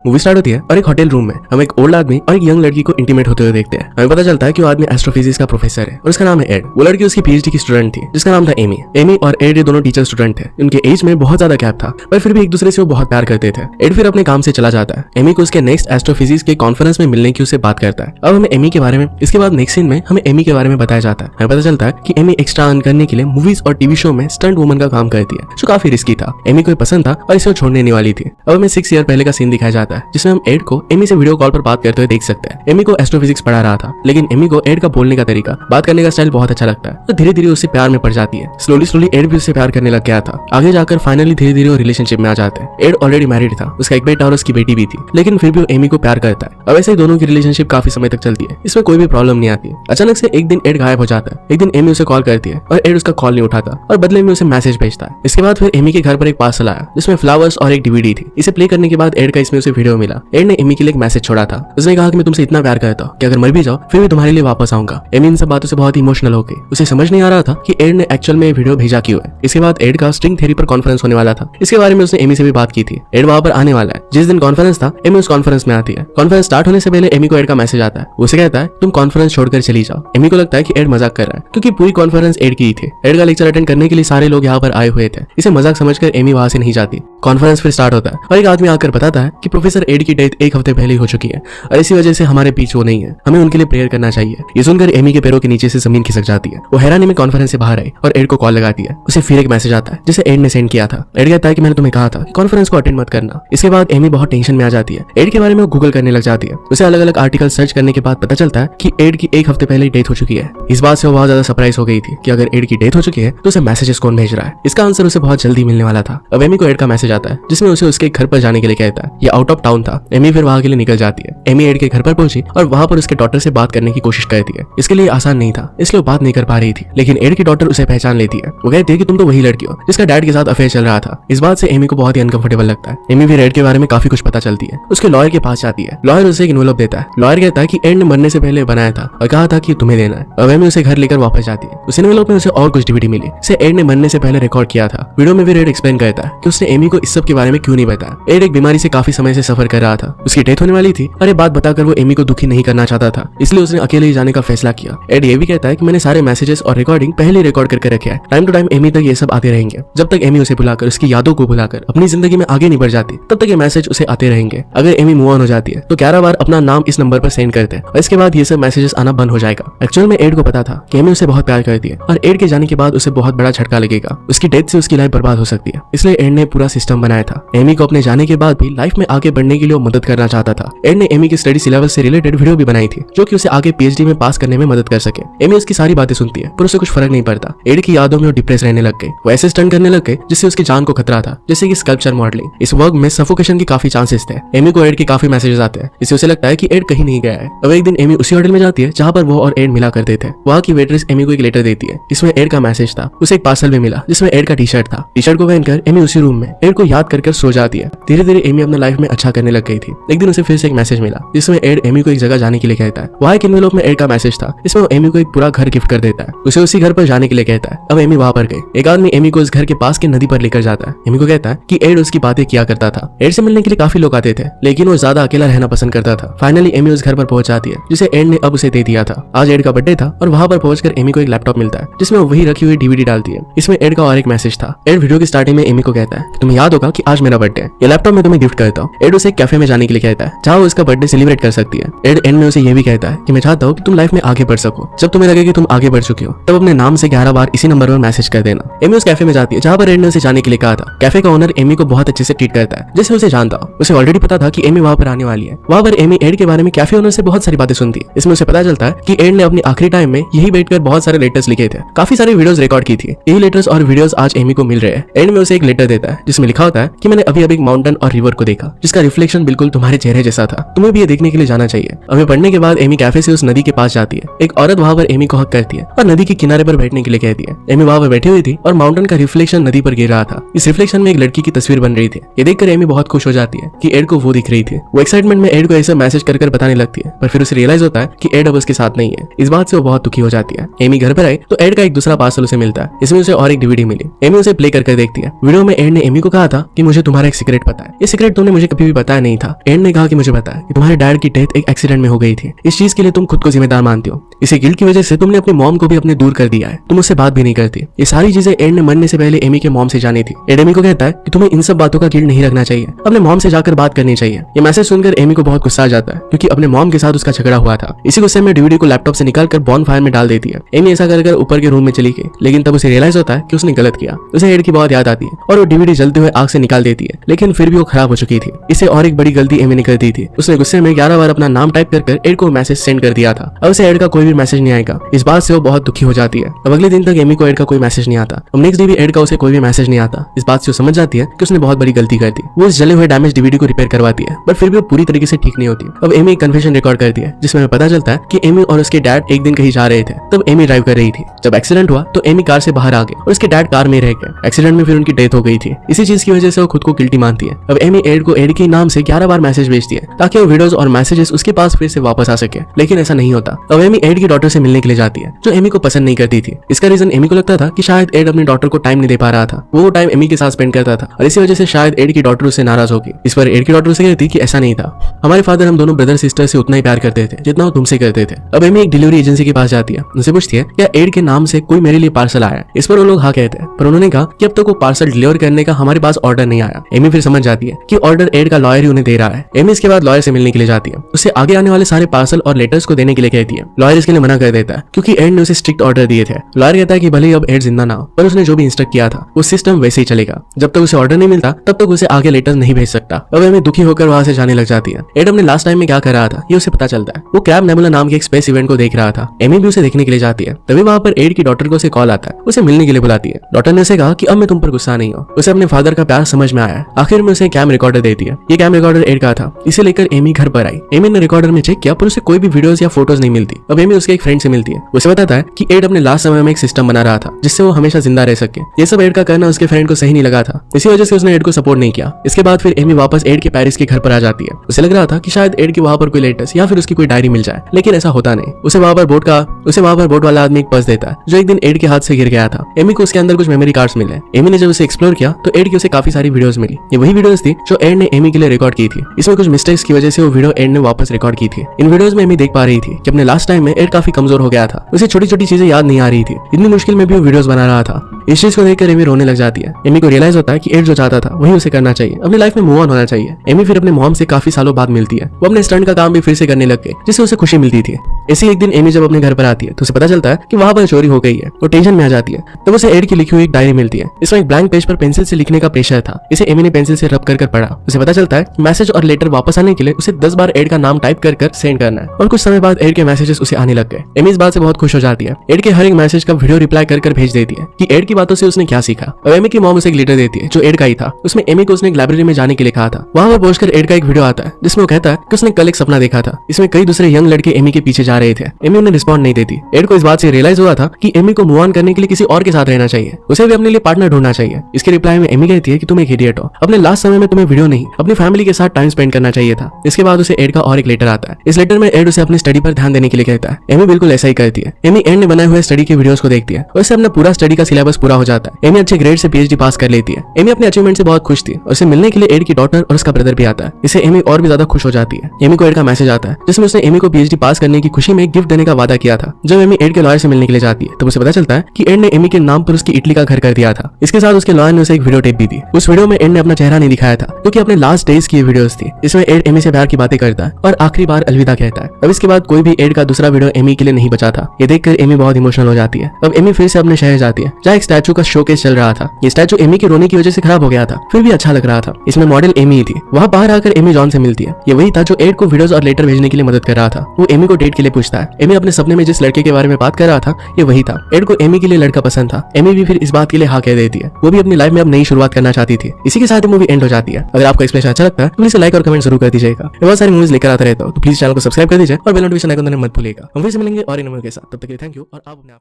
Movie start होती है और एक होटल रूम में हम एक ओल्ड आदमी और एक यंग लड़की को इंटीमेट होते हुए देखते हैं। हमें पता चलता है कि वो आदमी एस्ट्रोफिजिक्स का प्रोफेसर है और उसका नाम है एड। वो लड़की उसकी पीएचडी की स्टूडेंट थी जिसका नाम था एमी। एमी और एड ये दोनों टीचर स्टूडेंट थे। उनके एज में बहुत ज्यादा गैप था पर फिर भी एक दूसरे से वो बहुत प्यार करते थे। एड फिर अपने काम से चला जाता है। एमी को उसके नेक्स्ट एस्ट्रोफिजिक्स के कॉन्फ्रेंस में मिलने की उससे बात करता है। अब हमें एमी के बारे में इसके बाद नेक्स्ट सीन में हमें एमी के बारे में बताया जाता है। हमें पता चलता है कि एमी एक्स्ट्रा अर्न करने के लिए मूवीज और टीवी शो में स्टंट वुमन का काम करती है जो काफी रिस्की था। एमी को पसंद था और इसे छोड़ने नहीं वाली थी। अब हमें 6 ईयर पहले का सीन दिखाया जाता है जिसमें हम एड को एमी से वीडियो कॉल पर बात करते हुए देख सकते हैं। एमी को एस्ट्रोफिजिक्स पढ़ा रहा था लेकिन एमी को एड का बोलने का तरीका, बात करने का स्टाइल बहुत अच्छा लगता है तो धीरे धीरे उससे प्यार में पड़ जाती है। स्लोली एड भी उससे प्यार करने लग गया था। आगे जाकर फाइनली धीरे धीरे वो रिलेशनशिप में आ जाते हैं। एड ऑलरेडी मैरिड था, उसका एक बेटा और उसकी बेटी भी थी लेकिन फिर भी वो एमी को प्यार करता है। अब ऐसे ही दोनों की रिलेशनशिप काफी समय तक चलती है, इसमें कोई भी प्रॉब्लम नहीं आती। अचानक से एक दिन एड गायब हो जाता है। एक दिन एमी उसे कॉल करती है और एड उसका कॉल नहीं उठाता और बदले में उसे मैसेज भेजता है। इसके बाद फिर एमी के घर पर एक पार्सल आया जिसमें फ्लावर्स और एक डीवीडी थी। इसे प्ले करने के बाद एड का इसमें उसे वीडियो मिला। एड ने एमी के लिए एक मैसेज छोड़ा था। उसने कहा कि मैं तुमसे इतना प्यार करता हूँ कि अगर मर भी जाओ फिर भी तुम्हारे लिए वापस आऊंगा। एमी इन सब बातों से बहुत इमोशनल हो गई। उसे समझ नहीं आ रहा था कि एड ने एक्चुअल में वीडियो भेजा क्यों है। इसके बाद एड का स्ट्रिंग थ्योरी पर कॉन्फ्रेंस होने वाला था। इसके बारे में उसने एमी से भी बात की थी। एड वहां पर आने वाला है। जिस दिन कॉन्फ्रेंस था एमी उस कॉन्फ्रेंस में आती है। कॉन्फ्रेंस स्टार्ट होने से पहले एमी को एड का मैसेज आता है। उसे कहता है तुम कॉन्फ्रेंस छोड़कर चली जाओ। एमी को लगता है कि एड मजाक कर रहा है क्योंकि पूरी कॉन्फ्रेंस एड की ही थी। एड का लेक्चर अटेंड करने के लिए सारे लोग यहाँ पर आए हुए थे। इसे मजाक समझकर एमी वहां से नहीं जाती। कॉन्फ्रेंस फिर स्टार्ट होता है और एक आदमी आकर बताता है कि प्रोफेसर एड की डेथ एक हफ्ते पहले ही हो चुकी है और इसी वजह से हमारे बीच वो नहीं है। हमें उनके लिए प्रेयर करना चाहिए। ये सुनकर एमी के पैरों के नीचे से जमीन खिसक जाती है। वो हैरानी में कॉन्फ्रेंस से बाहर आई और एड को कॉल लगाती है। उसे फिर एक मैसेज आता है जिसे एड ने सेंड किया था। एड कहता है कि मैंने तुम्हें कहा था कॉन्फ्रेंस को अटेंड मत करना। इसके बाद एमी बहुत टेंशन में आ जाती है। एड के बारे में गूगल करने लग जाती है। उसे अलग अलग आर्टिकल सर्च करने के बाद पता चलता है कि एड की एक हफ्ते पहले डेथ हो चुकी है। इस बात से वो बहुत ज्यादा सरप्राइज हो गई थी कि अगर एड की डेथ हो चुकी है तो उसे मैसेजेस कौन भेज रहा है। इसका आंसर उसे बहुत जल्दी मिलने वाला था। अब एमी को एड का मैसेज आता है जिसमें उसे उसके घर पर जाने के लिए कहता है। ये आउट ऑफ टाउन था। एमी फिर वहां के लिए निकल जाती है। एमी एड के घर पर पहुंची और वहां पर उसके डॉटर से बात करने की कोशिश करती है। इसके लिए आसान नहीं था इसलिए वो बात नहीं कर पा रही थी लेकिन एड की डॉटर उसे पहचान लेती है। वो कहती है कि तुम तो वही लड़की हो जिसका डैड के साथ अफेयर चल रहा था। इस बात से एमी को बहुत ही अनकंफर्टेबल लगता है। एमी फिर एड के बारे में काफी कुछ पता चलती है। उसके लॉयर के पास जाती है। लॉयर उसे एक एनवेलप देता है। लॉयर कहता है कि एड ने मरने से पहले बनाया था और कहा था कि तुम्हें देना है। अब एमी उसे घर लेकर वापस जाती है। उस एनवेलप में उसे और कुछ डीवीडी मिली जिसे एड ने मरने से पहले रिकॉर्ड किया था। वीडियो में फिर एड एक्सप्लेन करता है कि उसने एमी को इस सब के बारे में क्यों नहीं बताया। एड एक बीमारी से काफी समय से सफर कर रहा था। उसकी डेथ होने वाली थी और ये बात बताकर वो एमी को दुखी नहीं करना चाहता था इसलिए उसने अकेले ही जाने का फैसला किया। एड ये भी कहता है कि मैंने सारे मैसेजेस और रिकॉर्डिंग पहले रिकॉर्ड करके रखे हैं। टाइम टू टाइम एमी तक ये सब आते रहेंगे। जब तक एमी उसे भुलाकर उसकी यादों को भुलाकर अपनी जिंदगी में आगे नहीं बढ़ जाती तब तक ये मैसेज उसे आते रहेंगे। अगर एमी मूव ऑन हो जाती है तो 11 बार अपना नाम इस नंबर पर सेंड करते हैं और इसके बाद ये सब मैसेजेस आना बंद हो जाएगा। एक्चुअल में एड को पता था कि एमी उसे बहुत प्यार करती है और एड के जाने के बाद उसे बहुत बड़ा झटका लगेगा। उसकी डेथ से उसकी लाइफ बर्बाद हो सकती है इसलिए एड ने पूरा सिस्टम बनाया था। एमी को अपने जाने के बाद भी लाइफ में आगे बढ़ने के लिए मदद करना चाहता था। एड ने एमी की स्टडी सिलेबस से रिलेटेड वीडियो भी बनाई थी जो कि उसे आगे पीएचडी में पास करने में मदद कर सके। एमी उसकी सारी बातें सुनती है पर उसे कुछ फर्क नहीं पड़ता। एड की यादों में वो डिप्रेस रहने लग गई। वो ऐसे स्टंट करने लग गए जिससे उसकी जान को खतरा था जैसे कि स्कल्पचर मॉडलिंग। इस वर्क में सफोकेशन के काफी चांसेस थे। एमी को एड के काफी मैसेजेस आते हैं इससे उसे लगता है कि एड कहीं नहीं गया है। अब एक दिन एमी उसी होटल में जाती है जहाँ पर वो और एड मिला करते थे। वहाँ की वेट्रेस एमी को एक लेटर देती है। इसमें एड का मैसेज था। उसे एक पार्सल भी मिला जिसमें एड का टी शर्ट था। टी शर्ट को पहनकर एमी उसी रूम में एड को याद करके सो जाती है। धीरे धीरे एमी अपने लाइफ में अच्छा करने लग गई थी। एक दिन उसे फिर से एक मैसेज मिला जिसमें एड एमी को एक जगह जाने के लिए कहता है। वहाँ एक एनवेलप में एड का मैसेज था। इसमें वो एमी को एक पूरा घर गिफ्ट कर देता है। उसे उसी घर पर जाने के लिए कहता है। अब एमी वहाँ पर गई। एक आदमी एमी को इस घर के पास के नदी पर लेकर जाता है। एमी को कहता है कि एड उसकी बातें किया करता था। एड से मिलने के लिए काफी लोग आते थे लेकिन वो ज्यादा अकेला रहना पसंद करता था। फाइनली एमी उस घर पर पहुंच जाती है जिसे एड ने अब उसे दे दिया था। आज एड का बर्थडे था और वहाँ पर पहुंचकर एमी को एक लैपटॉप मिलता है जिसमें वही रखी हुई डीवीडी डालती है। इसमें एड का और एक मैसेज था। एड वीडियो की स्टार्टिंग में एमी को कहता है तुम्हें याद होगा कि आज मेरा बर्थडे है, ये लैपटॉप मैं तुम्हें गिफ्ट करता हूँ। एड उसे एक कैफे में जाने के लिए कहता है जहाँ वो इसका बर्थडे सेलिब्रेट कर सकती है। एड एंड में उसे ये भी कहता है कि मैं चाहता हूँ कि तुम लाइफ में आगे बढ़ सको। जब तुम्हें लगे कि तुम आगे बढ़ चुके हो तब अपने नाम से 11 बार इसी नंबर पर मैसेज कर देना। एमी उस कैफे में जाती है जहाँ पर एड ने उसे जाने के लिए कहा था। कैफे का ओनर एमी को बहुत अच्छे से ट्रीट करता है जैसे उसे जानता हो। उसे ऑलरेडी पता था कि एमी वहाँ पर आने वाली है। वहाँ पर एमी एड के बारे में कैफे ओनर से बहुत सारी बातें सुनती है। इसमें उसे पता चलता है कि एड ने अपनी आखिरी टाइम में यही बैठकर बहुत सारे लेटर्स लिखे थे। काफी सारे वीडियोस रिकॉर्ड की थी। यही लेटर्स और वीडियोस आज एमी को मिल रहे हैं। एड में उसे एक लेटर देता है जिसमें लिखा होता है कि मैंने अभी एक माउंटेन और रिवर को देखा जिसका रिफ्लेक्शन बिल्कुल तुम्हारे चेहरे जैसा था। तुम्हें भी ये देखने के लिए जाना चाहिए। हमें पढ़ने के बाद एमी कैफे से उस नदी के पास जाती है। एक औरत वहाँ पर एमी को हक करती है और नदी के किनारे पर बैठने के लिए कहती है। एमी वहाँ पर बैठी हुई थी और माउंटेन का रिफ्लेक्शन नदी पर गिर रहा था। इस रिफ्लेक्शन में एक लड़की की तस्वीर बन रही थी। ये देखकर एमी बहुत खुश हो जाती है कि एड को वो दिख रही थी। वो एक्साइटमेंट में एड को ऐसा मैसेज कर बताने लगती है पर फिर उसे रियलाइज होता है कि एड अब उसके साथ नहीं है। इस बात से वो बहुत दुखी हो जाती है। एमी घर पर आई तो एड का एक दूसरा पार्सल उसे मिलता है। इसमें उसे और एक डीवीडी मिली। एमी उसे प्ले करके देखती है। वीडियो में एड ने एमी को कहा था कि मुझे तुम्हारा एक सीक्रेट पता है। ये सीक्रेट तुमने मुझे कभी भी बताया नहीं था। एड ने कहा कि मुझे पता है कि तुम्हारे डैड की डेथ एक एक्सीडेंट में हो गई थी, इस चीज के लिए तुम खुद को जिम्मेदार मानती हो, इसी गिल्ट की वजह से तुमने अपनी मॉम को भी अपने दूर कर दिया है, तुम उससे बात भी नहीं करती। ये सारी चीजें एड ने मरने से पहले एमी के मॉम से जानी थी। एड एमी को कहता है कि तुम्हें इन सब बातों का गिल्ट नहीं रखना चाहिए, अपने मॉम से जाकर बात करनी चाहिए। ये मैसेज सुनकर एमी को बहुत गुस्सा आ जाता है क्योंकि अपने मॉम के साथ उसका झगड़ा हुआ था। इसी गुस्से में डीवीडी को लैपटॉप से निकालकर बॉन फायर में डाल देती है। एमी ऐसा कर ऊपर के रूम में चली गई, लेकिन तब उसे रियलाइज होता है कि उसने गलत किया। उसे एड की बहुत याद आती है और वो डीवीडी जलते हुए आग से निकाल देती है, लेकिन फिर भी वो खराब हो चुकी थी। इससे और एक बड़ी गलती एमी ने कर दी थी। उसने गुस्से में 11 बार अपना नाम टाइप कर एड को मैसेज सेंड कर दिया था। अब उसे एड का कोई भी मैसेज नहीं आएगा। इस बात से वो बहुत दुखी हो जाती है। अब अगले दिन तक एमी को एड का कोई मैसेज नहीं आता। अब नेक्स्ट डे भी एड का उसे कोई भी मैसेज नहीं आता। इस बात से वो समझ जाती है कि उसने बहुत बड़ी गलती कर दी। वो इस जले हुए डैमेज डीवीडी को रिपेयर करवाती है, बट फिर भी वो पूरी तरीके से ठीक नहीं होती। अब एमी एक कन्फेशन रिकॉर्ड करती है जिसमें हमें पता चलता है कि एमी और उसके डैड एक दिन कहीं जा रहे थे। तब एमी ड्राइव कर रही थी। जब एक्सीडेंट हुआ तो एमी कार से बाहर आ गई और उसके डैड कार में रह गए। एक्सीडेंट में फिर उनकी डेथ हो गई थी। इसी चीज की वजह से वो खुद को गिल्टी मानती है। अब एमी एड को एड के नाम से 11 बार मैसेज भेजती है ताकि वो वीडियोस और मैसेजेस उसके पास फिर से वापस आ सके, लेकिन ऐसा नहीं होता। अब एमी एड की डॉटर से मिलने के लिए जाती है जो एमी को पसंद नहीं करती थी। इसका रीजन एमी को लगता था कि शायद एड अपनी डॉटर को टाइम नहीं दे पा रहा था, वो टाइम एमी के साथ स्पेंड करता था और इसी वजह से शायद एड की डॉटर उससे नाराज होगी। इस पर एड की डॉटर से कहती कि ऐसा नहीं था, हमारे फादर हम दोनों ब्रदर सिस्टर से उतना ही प्यार करते थे जितना वो तुमसे करते थे। अब एमी एक डिलीवरी एजेंसी के पास जाती है, उनसे पूछती है क्या एड के नाम से कोई मेरे लिए पार्सल आया है। इस पर वो लोग हाँ कहते हैं, पर उन्होंने कहा कि अब तक वो पार्सल डिलीवर करने का हमारे पास ऑर्डर नहीं आया। एमी फिर समझ जाती है कि ऑर्डर एड का लॉयर ही उन्हें दे रहा है। एमी इसके बाद लॉयर से मिलने के लिए जाती है, उससे आगे आने वाले सारे पार्सल और लेटर्स को देने के लिए कहती है। लॉयर इसके लिए मना कर देता है क्योंकि एड ने उसे स्ट्रिक्ट ऑर्डर दिए थे। लॉयर कहता है कि भले ही अब एड जिंदा ना हो, पर उसने जो भी इंस्ट्रक्ट किया था वो सिस्टम वैसे ही चलेगा। जब तक उसे ऑर्डर नहीं मिलता तब तक उसे आगे लेटर्स नहीं भेज सकता। अब एमी दुखी होकर वहां से जाने लग जाती है। एड अपने लास्ट टाइम में क्या कर रहा था ये उसे पता चलता है। वो क्रैब नेबुला नाम के एक स्पेस इवेंट को देख रहा था। एमी भी उसे देखने के लिए जाती है। तभी वहां पर एड की डॉटर को उसे कॉल आता है, उसे मिलने के लिए बुलाती है। डॉटर ने उसे कहा कि अब मैं तुम पर गुस्सा नहीं हूँ। उसे अपने फादर का प्यार समझ में आया। आखिर में उसे कैम रिकॉर्डर देती है। ये कैम रिकॉर्डर एड का था। इसे लेकर एमी घर पर आई। एमी ने रिकॉर्डर में चेक किया पर उसे कोई भी वीडियोस या फोटोज नहीं मिलती। अब एमी उसके एक फ्रेंड से मिलती है। उसे बताता है कि एड अपने लास्ट समय में एक सिस्टम बना रहा था जिससे वो हमेशा जिंदा रह सके। ये सब एड का करना उसके फ्रेंड को सही नहीं लगा था, इसी वजह से उसने एड को सपोर्ट नहीं किया। इसके बाद फिर एमी वापस एड के पेरिस के घर पर आ जाती है। उसे लग रहा था कि शायद एड की वहां पर कोई लेटर्स या फिर उसकी कोई डायरी मिल जाए, लेकिन ऐसा होता नहीं। उसे वहां पर बोट वाला आदमी एक पर्स देता है जो एक दिन एड के हाथ से गिर गया था। एमी को उसके अंदर कुछ मेमोरी कार्ड्स मिले। एमी ने जब उसे एक्सप्लोर किया तो एड की उसे काफी सारी वीडियोस मिली। ये वही वीडियोस थी जो एड ने एमी के लिए रिकॉर्ड की थी। इसमें कुछ मिस्टेक्स की वजह से वो वीडियो एड ने वापस रिकॉर्ड की थी। इन वीडियोस में एमी देख पा रही थी कि अपने लास्ट टाइम में एड काफी कमजोर हो गया था। उसे छोटी छोटी चीजें याद नहीं आ रही थी। इतनी मुश्किल में भी वो वीडियोस बना रहा था। इस चीज को देखकर एमी रोने लग जाती है। एमी को रियलाइज होता है कि एड जो चाहता था वही उसे करना चाहिए, अपनी लाइफ में मूव ऑन होना चाहिए। एमी फिर अपने मॉम से काफी सालों बाद मिलती है। वो अपने स्टंट का काम भी फिर से करने लग गई जिससे उसे खुशी मिलती थी। ऐसे एक दिन एमी जब अपने घर पर आती है तो उसे पता चलता है कि वहां पर चोरी हो गई है। वो टेंशन में आ जाती है। तब उसे एड की लिखी हुई एक डायरी मिलती है। इसमें एक ब्लैंक पेज पर पेंसिल से लिखने का प्रेशर था। इसे एमी ने पेंसिल से रब कर पढ़ा। उसे पता चलता है मैसेज और लेटर वापस आने के लिए उसे 10 बार एड का नाम टाइप कर सेंड करना है और कुछ समय बाद एड के मैसेजेस उसे आने लग गए। एमी इस बात से बहुत खुश हो जाती है। एड के हर एक मैसेज का वीडियो रिप्लाई कर भेज देती है कि एड की बातों से उसने क्या सीखा। अब एमी की मॉम उसे एक लेटर देती है जो एड का ही था। उसमें एमी को उसने एक लाइब्रेरी में जाने के लिए कहा था। वहां पर पहुंचकर एड का एक वीडियो आता है जिसमें वो कहता है कि उसने कल एक सपना देखा था। इसमें कई दूसरे यंग लड़के एमी के पीछे जा रहे थे। एमी उन्हें रिस्पॉन्ड नहीं देती। एड को इस बात से रियलाइज हुआ था कि एमी को मूव ऑन करने के लिए किसी और के साथ रहना चाहिए, उसे भी अपने लिए पार्टनर ढूंढना चाहिए। इसके रिप्लाई में एमी कहती है कि तुम एक इडियट हो, अपने लास्ट समय में तुम्हें वीडियो नहीं अपनी फैमिली के साथ टाइम स्पेंड करना चाहिए था। इसके बाद उसे एड का और एक लेटर आता है। इस लेटर में एड उसे अपनी स्टडी पर ध्यान देने के लिए कहता है। एमी बिल्कुल ऐसा ही करती है। एमी एड ने बनाए हुए स्टडी के वीडियोस को देखती है और इससे अपना पूरा स्टडी का सिलेबस पूरा हो जाता है। एमी अच्छे ग्रेड से पीएचडी पास कर लेती है। एमी अपने अचीवमेंट से बहुत खुश थी और उसे मिलने के लिए एड की डॉटर और उसका ब्रदर भी आता है। इससे एमी और भी ज्यादा खुश हो जाती है। एमी को एड का मैसेज आता है जिसमें उसने एमी को पीएचडी पास करने की खुशी में एक गिफ्ट देने का वादा किया था। जब एमी एड के लॉयर से मिलने के लिए जाती है तो उसे पता चलता है कि एड ने एमी के नाम पर उसकी इटली का घर कर दिया था। इसके साथ उसके लॉयर ने उसे एक वीडियो टेप भी दी। उस वीडियो में एड ने अपना चेहरा नहीं दिखाया था क्योंकि अपने लास्ट डेज की वीडियोस थी। इसमें एड एमी से प्यार की बातें करता है और आखिरी बार अलविदा कहता है। अब इसके बाद कोई भी एड का दूसरा वीडियो एमी के लिए नहीं बचा था। ये देखकर एमी बहुत इमोशनल हो जाती है। अब एमी फिर से अपने शहर जाती है जहाँ एक स्टैचू का शोकेस चल रहा था। ये स्टैचू एमी के रोने की वजह से खराब हो गया था, फिर भी अच्छा लग रहा था। इसमें मॉडल एमी ही थी। वहाँ बाहर आकर एमी जॉन से मिलती है। ये वही था जो एड को वीडियोस और लेटर भेजने के लिए मदद कर रहा था। वो एमी को डेट के लिए पूछता है। एमी अपने सपने में जिस लड़के के बारे में बात कर रहा था ये वही था। एड को एमी के लिए लड़का पसंद था। एमी भी फिर इस बात के लिए हाँ कह देती है। वो भी अपनी लाइफ में अब नई शुरुआत करना चाहती थी। इसी के साथ मूवी एंड हो जाती है। अगर आपको एक्सप्लेनेशन अच्छा लगता है तो प्लीज लाइक और कमेंट जरूर कर दीजिएगा। बहुत सारी मूवीज लेकर आता रहता हूँ तो प्लीज चैनल को सब्सक्राइब कर दीजिए और बेल नोटिफिकेशन आइकन मत भूलिएगा। हम फिर से मिलेंगे और इन मूवी के साथ। तब तक के लिए थैंक यू और आप अपने आप